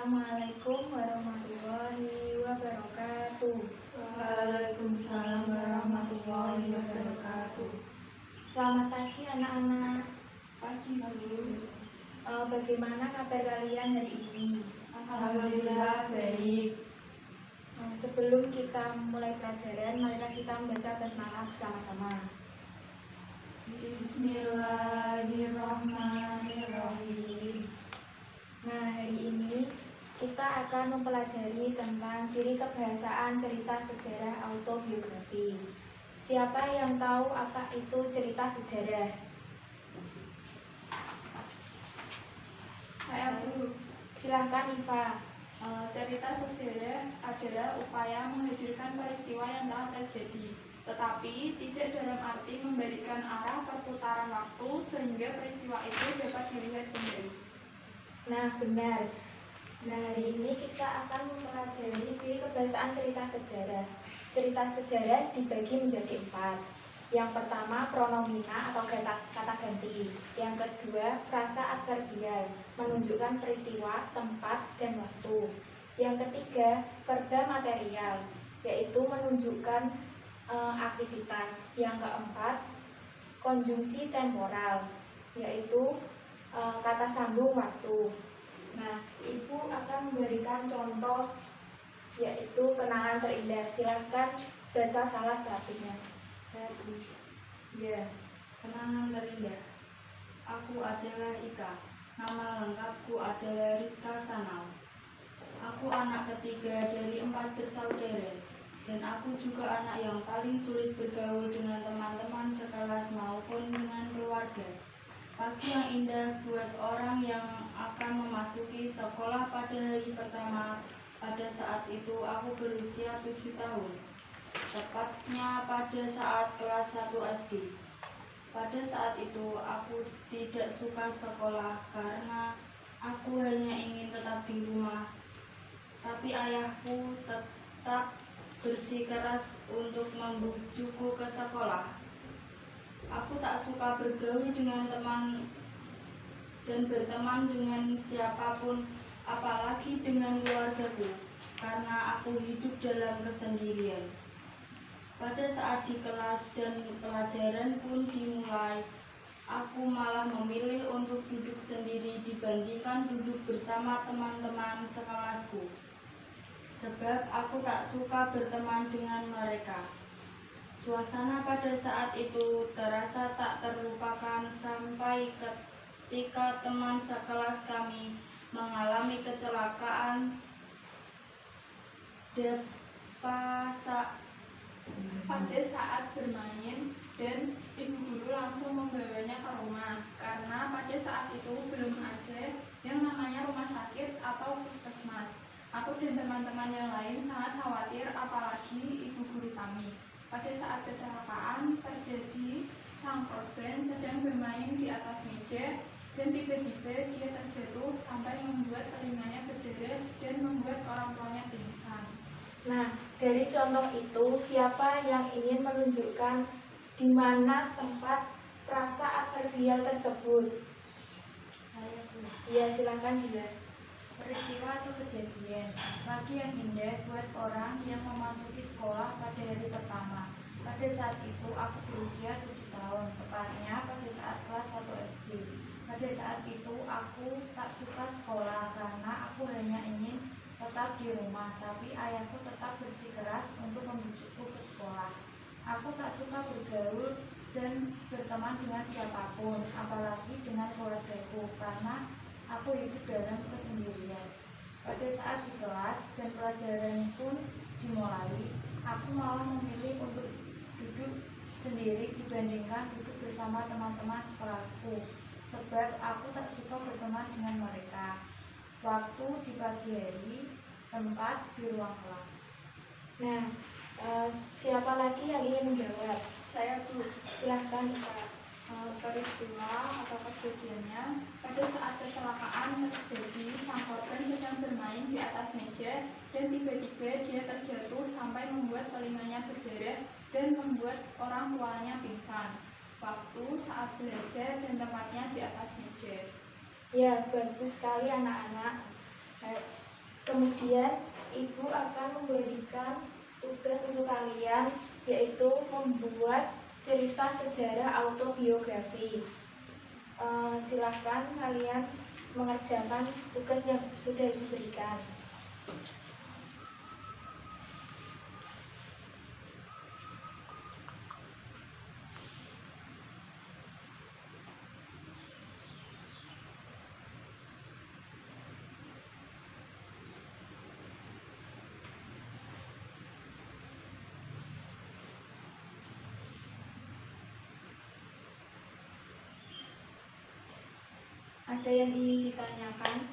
Assalamualaikum warahmatullahi wabarakatuh. Waalaikumsalam warahmatullahi wabarakatuh. Selamat pagi anak-anak. Pagi Bu. Bagaimana kabar kalian hari ini? Alhamdulillah baik. Sebelum kita mulai pelajaran, marilah kita membaca basmalah bersama-sama. Bismillahirrahmanirrahim. Nah, hari ini kita akan mempelajari tentang ciri kebahasaan cerita sejarah autobiografi. Siapa yang tahu apa itu cerita sejarah? Saya Bu. Silahkan Iva. Cerita sejarah adalah upaya menghadirkan peristiwa yang telah terjadi, tetapi tidak dalam arti memberikan arah perputaran waktu sehingga peristiwa itu dapat dilihat kembali. Nah, benar. Nah, hari ini kita akan mempelajari ciri kebahasaan cerita sejarah. Cerita sejarah dibagi menjadi 4. Yang pertama, pronomina atau kata ganti. Yang kedua, frasa adverbial, menunjukkan peristiwa, tempat, dan waktu. Yang ketiga, verba material, yaitu menunjukkan aktivitas. Yang keempat, konjungsi temporal, yaitu kata sambung waktu. Nah, Ibu akan memberikan contoh, yaitu kenangan terindah. Silahkan baca salah satunya. Ya. Kenangan terindah. Aku adalah Ika. Nama lengkapku adalah Rizka Sanau. Aku anak ketiga dari 4 bersaudara, dan aku juga anak yang paling sulit bergaul dengan teman-teman sekelas maupun dengan keluarga. Pagi yang indah buat orang yang akan memasuki sekolah pada hari pertama. Pada saat itu aku berusia 7 tahun, tepatnya pada saat kelas 1 SD. Pada saat itu aku tidak suka sekolah karena aku hanya ingin tetap di rumah. Tapi ayahku tetap bersikeras untuk membujukku ke sekolah. Aku tak suka bergaul dengan teman dan berteman dengan siapapun, apalagi dengan keluargaku, karena aku hidup dalam kesendirian. Pada saat di kelas dan pelajaran pun dimulai, aku malah memilih untuk duduk sendiri dibandingkan duduk bersama teman-teman sekelasku, sebab aku tak suka berteman dengan mereka. Suasana pada saat itu terasa tak terlupakan sampai ketika teman sekelas kami mengalami kecelakaan. Pada saat bermain, dan ibu guru langsung membawanya ke rumah karena pada saat itu belum ada yang namanya rumah sakit atau puskesmas. Aku dan teman-teman yang lain sangat khawatir, apalagi ibu guru kami. Pada saat kecelakaan terjadi, sang korban sedang bermain di atas meja dan tiba-tiba dia terjatuh sampai membuat telinganya berdarah dan membuat orang tuanya pingsan. Nah, dari contoh itu, siapa yang ingin menunjukkan di mana tempat frasa adverbial tersebut? Saya Bu. Ya, silakan dia. Peristiwa atau kejadian. Pagi yang indah buat orang yang memasuki sekolah pada hari pertama. Pada saat itu aku berusia 7 tahun, tepatnya pada saat kelas 1 SD. Pada saat itu aku tak suka sekolah karena aku hanya ingin tetap di rumah, tapi ayahku tetap bersikeras untuk membujukku ke sekolah. Aku tak suka bergaul dan berteman dengan siapapun, apalagi dengan keluargaku, karena aku hidup dalam kesendirian. Pada saat di kelas dan pelajaran pun dimulai, aku malah memilih untuk duduk sendiri dibandingkan duduk bersama teman-teman sekelasku, sebab aku tak suka berteman dengan mereka. Waktu di pagi hari, tempat di ruang kelas. Nah, siapa lagi yang ingin menjawab? Saya Bu. Silahkan Pak. Peristiwa atau kejadiannya, pada saat kecelakaan terjadi, sang korban sedang bermain di atas meja dan tiba-tiba dia terjatuh sampai membuat telinganya berdarah dan membuat orang tuanya pingsan. Waktu saat belajar dan tempatnya di atas meja. Ya, bagus sekali anak-anak. Kemudian ibu akan memberikan tugas untuk kalian, yaitu membuat cerita sejarah autobiografi. Silahkan kalian mengerjakan tugas yang sudah ibu berikan. Ada yang ingin ditanyakan?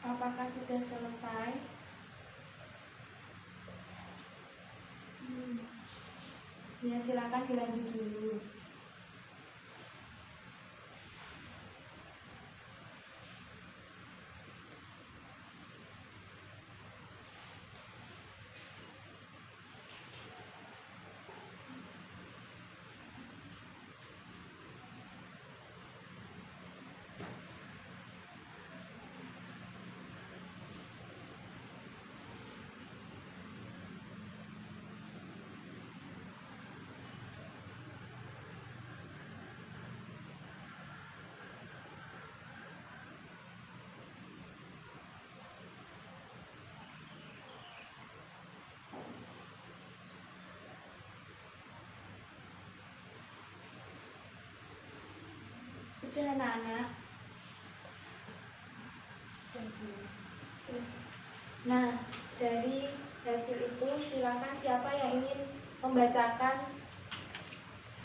Apakah sudah selesai? Ya, silakan dilanjut dulu. Sudah anak-anak? Nah, dari hasil itu silakan siapa yang ingin membacakan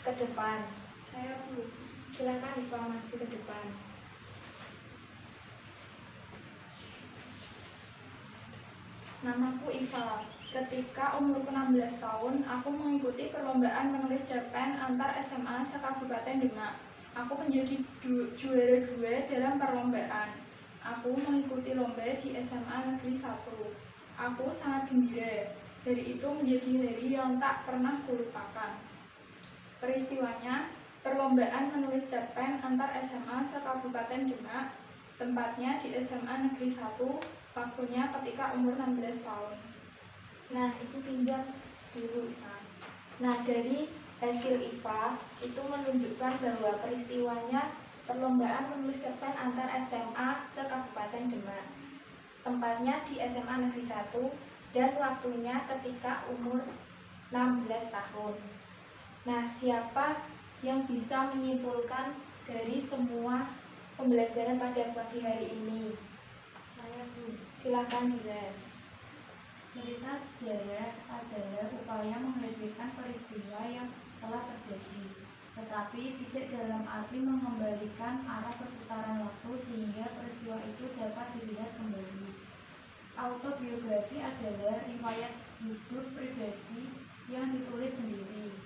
ke depan. Saya dulu. Silakan informasi ke depan. Namaku Iva. Ketika umurku 16 tahun, aku mengikuti perlombaan menulis cerpen antar SMA se-Kabupaten Demak. Aku menjadi juara 2 dalam perlombaan. Aku mengikuti lomba di SMA Negeri 1. Aku sangat gembira. Hari itu menjadi hari yang tak pernah kulupakan. Peristiwanya, perlombaan menulis cerpen antar SMA se-Kabupaten Demak, tempatnya di SMA Negeri 1, waktunya ketika umur 16 tahun. Nah, itu pinjam dulu, Iva. Nah, dari hasil Iva itu menunjukkan bahwa peristiwanya perlombaan menulis cerpen antar SMA se-Kabupaten Demak. Tempatnya di SMA Negeri 1 dan waktunya ketika umur 16 tahun. Nah, siapa yang bisa menyimpulkan dari semua pembelajaran pada pagi hari ini? Saya Bu. Silakan Dila. Cerita sejarah adalah upaya menghadirkan peristiwa yang telah terjadi, tetapi tidak dalam arti mengembalikan arah perputaran waktu sehingga peristiwa itu dapat dilihat kembali. Autobiografi adalah riwayat hidup pribadi yang ditulis sendiri.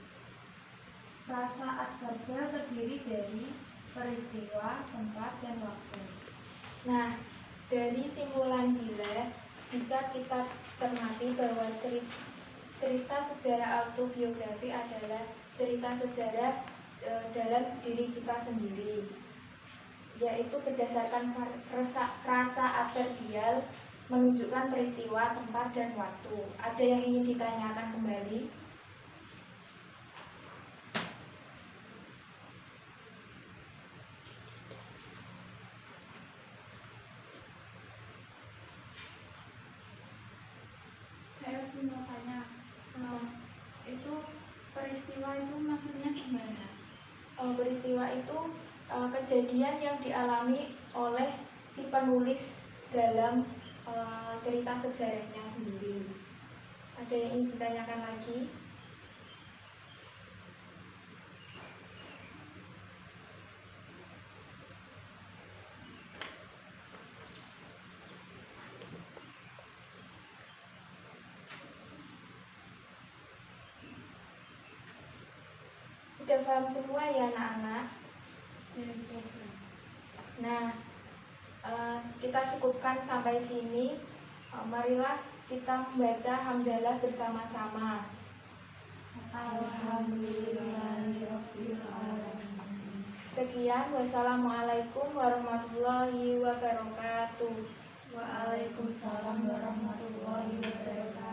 Rasa adverba terdiri dari peristiwa, tempat, dan waktu. Nah, dari simpulan Dila bisa kita cermati bahwa cerita sejarah autobiografi adalah cerita sejarah dalam diri kita sendiri, yaitu berdasarkan rasa adverbial menunjukkan peristiwa, tempat, dan waktu. Ada yang ingin ditanyakan kembali? mau tanya, itu peristiwa itu maksudnya gimana? Peristiwa itu kejadian yang dialami oleh si penulis dalam cerita sejarahnya sendiri. Ada yang ingin ditanyakan lagi? Udah paham semua ya anak-anak? Nah, kita cukupkan sampai sini. Marilah kita membaca hamdalah bersama-sama. Alhamdulillahirobbilalamin. Sekian, wassalamualaikum warahmatullahi wabarakatuh. Waalaikumsalam warahmatullahi wabarakatuh.